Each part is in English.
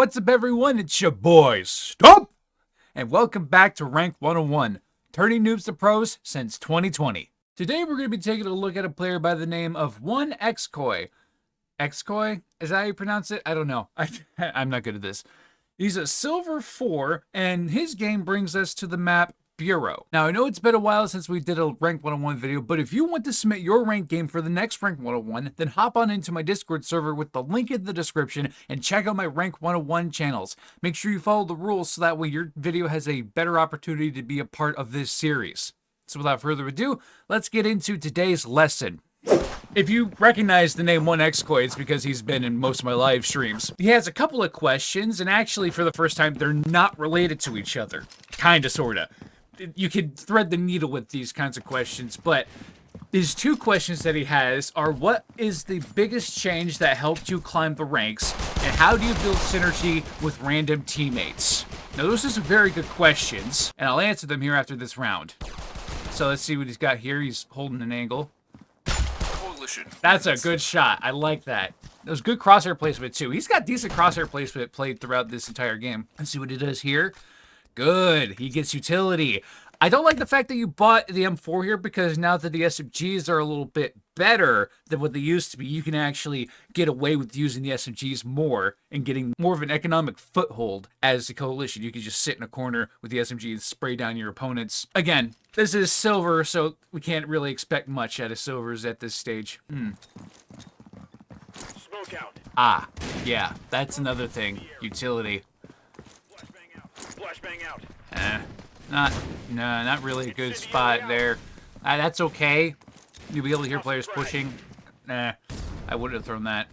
What's up, everyone? It's your boy, Stump! And welcome back to Rank 101, turning noobs to pros since 2020. Today, we're going to be taking a look at a player by the name of 1xkoi. Xkoi? Is that how you pronounce it? I don't know. I'm not good at this. He's a silver 4, and his game brings us to the map Bureau. Now, I know it's been a while since we did a Rank 101 video, but if you want to submit your rank game for the next Rank 101, then hop on into my Discord server with the link in the description and check out my Rank 101 channels. Make sure you follow the rules so that way your video has a better opportunity to be a part of this series. So without further ado, let's get into today's lesson. If you recognize the name 1xkoi, it's because he's been in most of my live streams. He has a couple of questions, and actually, for the first time, they're not related to each other. Kinda, sorta. You could thread the needle with these kinds of questions, but these two questions that he has are: what is the biggest change that helped you climb the ranks, and how do you build synergy with random teammates? Now, those are some very good questions, and I'll answer them here after this round. So let's see what he's got here. He's holding an angle. That's a good shot. I like that. That was good crosshair placement, too. He's got decent crosshair placement played throughout this entire game. Let's see what he does here. Good. He gets utility. I don't like the fact that you bought the M4 here, because now that the SMGs are a little bit better than what they used to be, you can actually get away with using the SMGs more and getting more of an economic foothold as the coalition. You can just sit in a corner with the SMG and spray down your opponents. Again, this is silver, so we can't really expect much out of silvers at this stage. Smoke out. Ah, yeah, that's another thing. Utility. Flashbang out. Flashbang out. Not really a good spot there. That's okay. You'll be able to hear players pushing. Nah, I wouldn't have thrown that.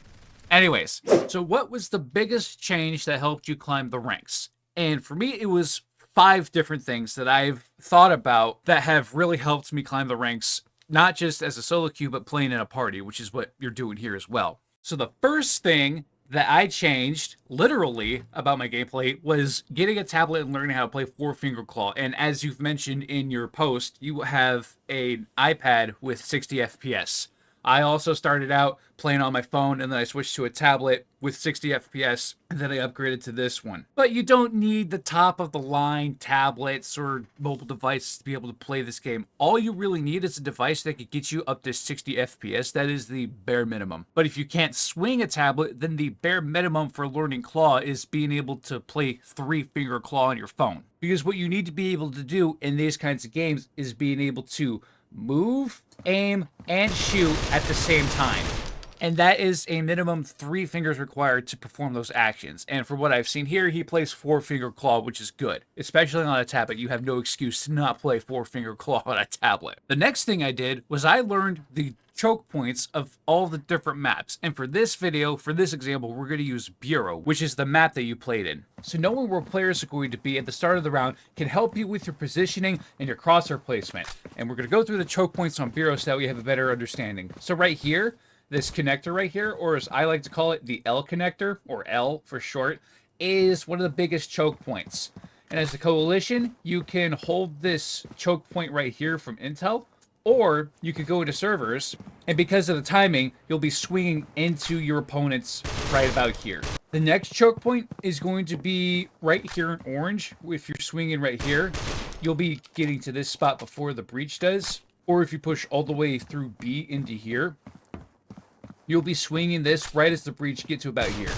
Anyways, so what was the biggest change that helped you climb the ranks? And for me, it was 5 different things that I've thought about that have really helped me climb the ranks, not just as a solo queue, but playing in a party, which is what you're doing here as well. So the first thing that I changed, literally, about my gameplay was getting a tablet and learning how to play 4-finger claw. And as you've mentioned in your post, you have an iPad with 60 FPS. I also started out playing on my phone, and then I switched to a tablet with 60 FPS, and then I upgraded to this one. But you don't need the top-of-the-line tablets or mobile devices to be able to play this game. All you really need is a device that could get you up to 60 FPS. That is the bare minimum. But if you can't swing a tablet, then the bare minimum for learning claw is being able to play 3-finger claw on your phone. Because what you need to be able to do in these kinds of games is being able to move, aim, and shoot at the same time. And that is a minimum 3 fingers required to perform those actions. And for what I've seen here, he plays 4-finger claw, which is good. Especially on a tablet, you have no excuse to not play 4-finger claw on a tablet. The next thing I did was I learned the choke points of all the different maps. And for this video, for this example, we're going to use Bureau, which is the map that you played in. So knowing where players are going to be at the start of the round can help you with your positioning and your crosshair placement. And we're going to go through the choke points on Bureau so that we have a better understanding. So right here, this connector right here, or as I like to call it, the L connector, or L for short, is one of the biggest choke points. And as a coalition, you can hold this choke point right here from Intel, or you could go into servers, and because of the timing, you'll be swinging into your opponents right about here. The next choke point is going to be right here in orange. If you're swinging right here, you'll be getting to this spot before the breach does. Or if you push all the way through B into here, you'll be swinging this right as the breach gets to about here.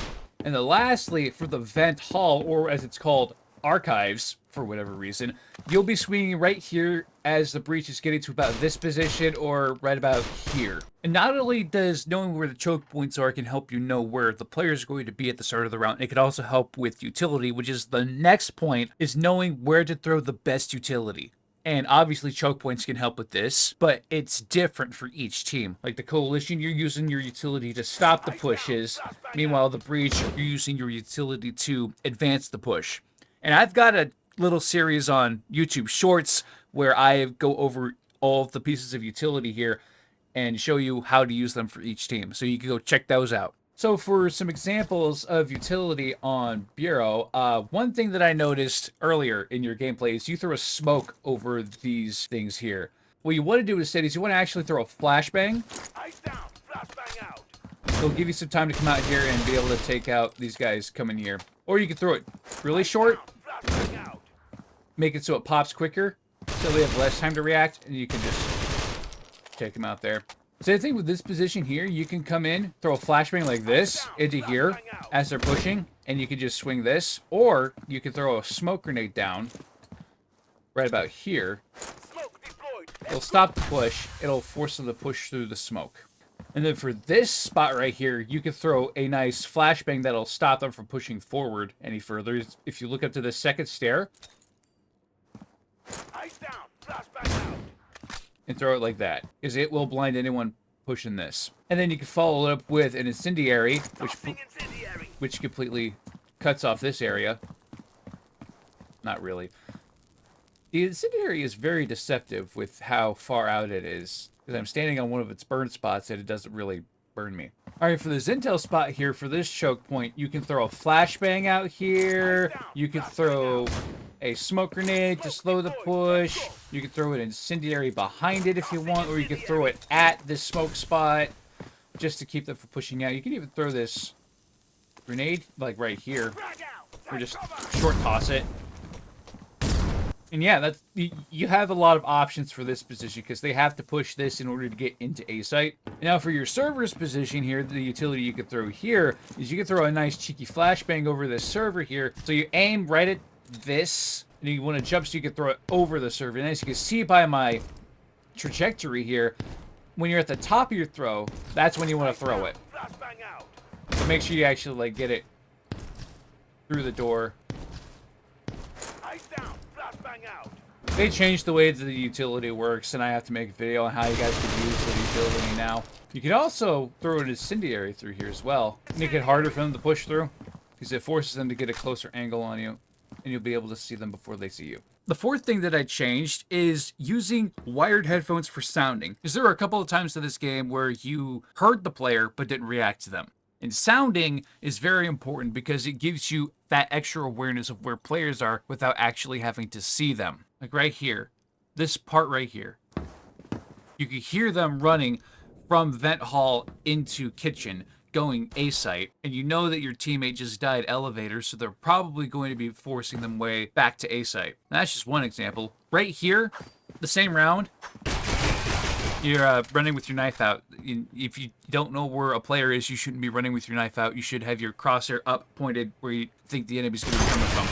And then lastly, for the vent hall, or as it's called, archives, for whatever reason, you'll be swinging right here as the breach is getting to about this position or right about here. And not only does knowing where the choke points are can help you know where the players are going to be at the start of the round, it can also help with utility, which is the next point, is knowing where to throw the best utility. And obviously choke points can help with this, but it's different for each team. Like the coalition, you're using your utility to stop the pushes. Meanwhile, the breach, you're using your utility to advance the push. And I've got a little series on YouTube Shorts where I go over all of the pieces of utility here and show you how to use them for each team. So you can go check those out. So for some examples of utility on Bureau, one thing that I noticed earlier in your gameplay is you throw a smoke over these things here. What you want to do instead is you want to actually throw a flashbang. Ice down. Flashbang out. It'll give you some time to come out here and be able to take out these guys coming here. Or you can throw it really short, Flashbang out. make it so it pops quicker, so they have less time to react, and you can just take them out there. Same thing with this position here. You can come in, throw a flashbang like this into here as they're pushing, and you can just swing this. Or you can throw a smoke grenade down right about here. Smoke deployed. It'll stop the push. It'll force them to push through the smoke. And then for this spot right here, you can throw a nice flashbang that'll stop them from pushing forward any further. If you look up to the second stair Eyes down. Flashbang out. and throw it like that, because it will blind anyone pushing this. And then you can follow it up with an incendiary, Tossing incendiary. which completely cuts off this area. Not really. The incendiary is very deceptive with how far out it is, because I'm standing on one of its burn spots and it doesn't really burn me. All right, for the Zintel spot here, for this choke point, you can throw a flashbang out here. You can throw a smoke grenade to slow the push. You can throw an incendiary behind it if you want, or you can throw it at this smoke spot just to keep them from pushing out. You can even throw this grenade like right here, Frag out. or just short toss it. And yeah, that's you have a lot of options for this position because they have to push this in order to get into A site. Now for your server's position here, the utility you could throw here is you can throw a nice cheeky flashbang over this server here. So you aim right at this, and you want to jump so you can throw it over the server. And as you can see by my trajectory here, when you're at the top of your throw, that's when you want to throw it. Flashbang out. So make sure you actually like get it through the door. Eyes down. Flashbang out. They changed the way that the utility works, and I have to make a video on how you guys can use the utility now. You can also throw an incendiary through here as well. Make it harder for them to push through, because it forces them to get a closer angle on you, and you'll be able to see them before they see you. The fourth thing that I changed is using wired headphones for sounding. Because there were a couple of times in this game where you heard the player but didn't react to them. And sounding is very important because it gives you that extra awareness of where players are without actually having to see them. Like right here, this part right here. You can hear them running from vent hall into kitchen, going A site, and you know that your teammate just died elevator, so they're probably going to be forcing them way back to A site. And that's just one example. Right here, the same round, you're running with your knife out. If you don't know where a player is, you shouldn't be running with your knife out. You should have your crosshair up pointed where you think the enemy's going to be coming from.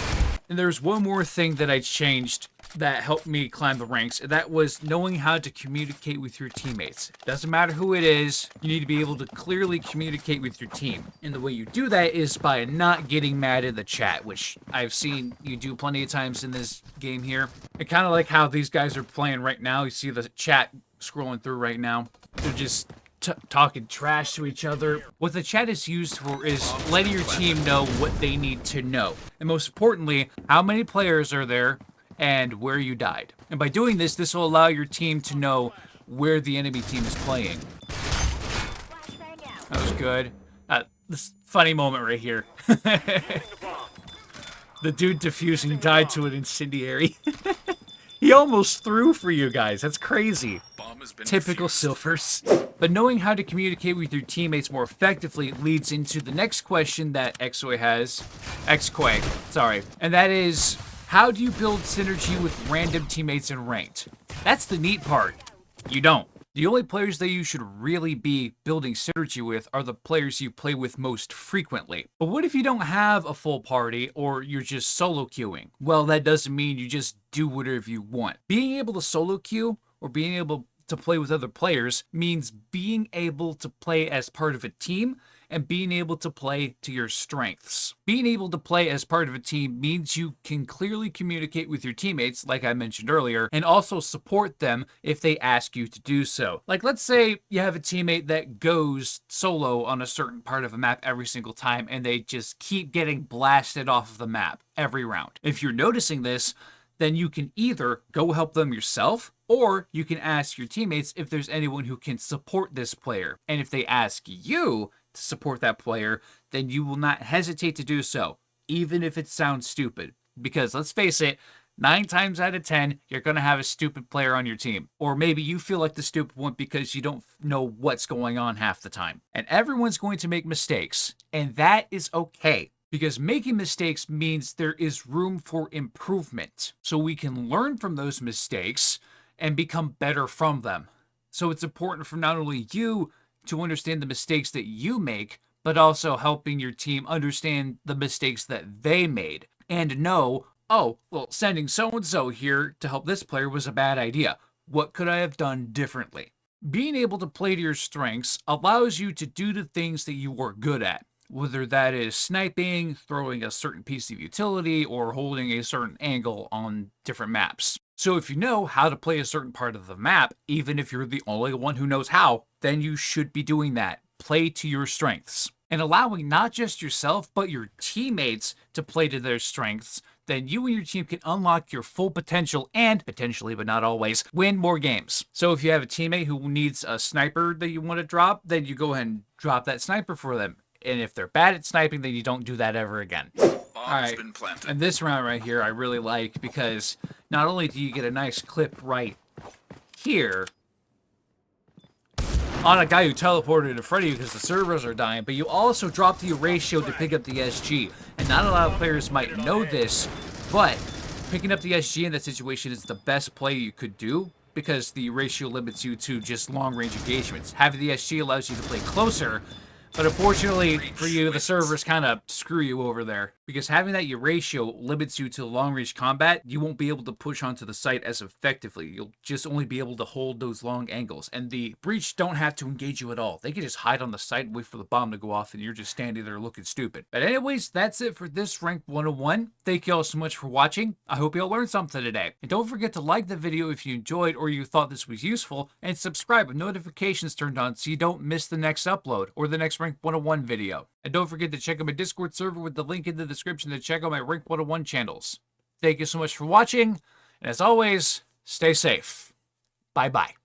And there's one more thing that I changed that helped me climb the ranks, and that was knowing how to communicate with your teammates. Doesn't matter who it is, you need to be able to clearly communicate with your team. And the way you do that is by not getting mad in the chat, which I've seen you do plenty of times in this game here. And kind of like how these guys are playing right now. You see the chat scrolling through right now. They're just talking trash to each other. What the chat is used for is letting your team know what they need to know. And most importantly, how many players are there and where you died. And by doing this, this will allow your team to know where the enemy team is playing. That was good. This funny moment right here. The dude defusing died to an incendiary. He almost threw for you guys. That's crazy. Typical Silvers. But knowing how to communicate with your teammates more effectively leads into the next question that Xoy has. Xquay, sorry. And that is, how do you build synergy with random teammates in ranked? That's the neat part. You don't. The only players that you should really be building synergy with are the players you play with most frequently. But what if you don't have a full party or you're just solo queuing? Well, that doesn't mean you just do whatever you want. Being able to solo queue or being able to play with other players means being able to play as part of a team and being able to play to your strengths. Being able to play as part of a team means you can clearly communicate with your teammates, like I mentioned earlier, and also support them if they ask you to do so. Like, let's say you have a teammate that goes solo on a certain part of a map every single time, and they just keep getting blasted off of the map every round. If you're noticing this, then you can either go help them yourself, or you can ask your teammates if there's anyone who can support this player. And if they ask you to support that player, then you will not hesitate to do so, even if it sounds stupid. Because let's face it, 9 times out of 10, you're going to have a stupid player on your team. Or maybe you feel like the stupid one because you don't know what's going on half the time. And everyone's going to make mistakes, and that is okay. Because making mistakes means there is room for improvement. So we can learn from those mistakes and become better from them. So it's important for not only you to understand the mistakes that you make, but also helping your team understand the mistakes that they made and know, oh, well, sending so-and-so here to help this player was a bad idea. What could I have done differently? Being able to play to your strengths allows you to do the things that you are good at, whether that is sniping, throwing a certain piece of utility, or holding a certain angle on different maps. So if you know how to play a certain part of the map, even if you're the only one who knows how, then you should be doing that. Play to your strengths. And allowing not just yourself, but your teammates to play to their strengths, then you and your team can unlock your full potential and, potentially but not always, win more games. So if you have a teammate who needs a sniper that you want to drop, then you go ahead and drop that sniper for them. And if they're bad at sniping, then you don't do that ever again. Alright, and this round right here I really like because not only do you get a nice clip right here on a guy who teleported in front of you because the servers are dying, but you also drop the ratio to pick up the SG. And not a lot of players might know this, but picking up the SG in that situation is the best play you could do because the ratio limits you to just long-range engagements. Having the SG allows you to play closer, but unfortunately for you, the servers kind of screw you over there. Because having that ratio limits you to long-range combat, you won't be able to push onto the site as effectively. You'll just only be able to hold those long angles. And the breach don't have to engage you at all. They can just hide on the site and wait for the bomb to go off and you're just standing there looking stupid. But anyways, that's it for this Rank 101. Thank you all so much for watching. I hope you all learned something today. And don't forget to like the video if you enjoyed or you thought this was useful, and subscribe with notifications turned on so you don't miss the next upload or the next Rank 101 video. And don't forget to check out my Discord server with the link in the description to check out my Rank 101 channels. Thank you so much for watching, and as always, stay safe. Bye-bye.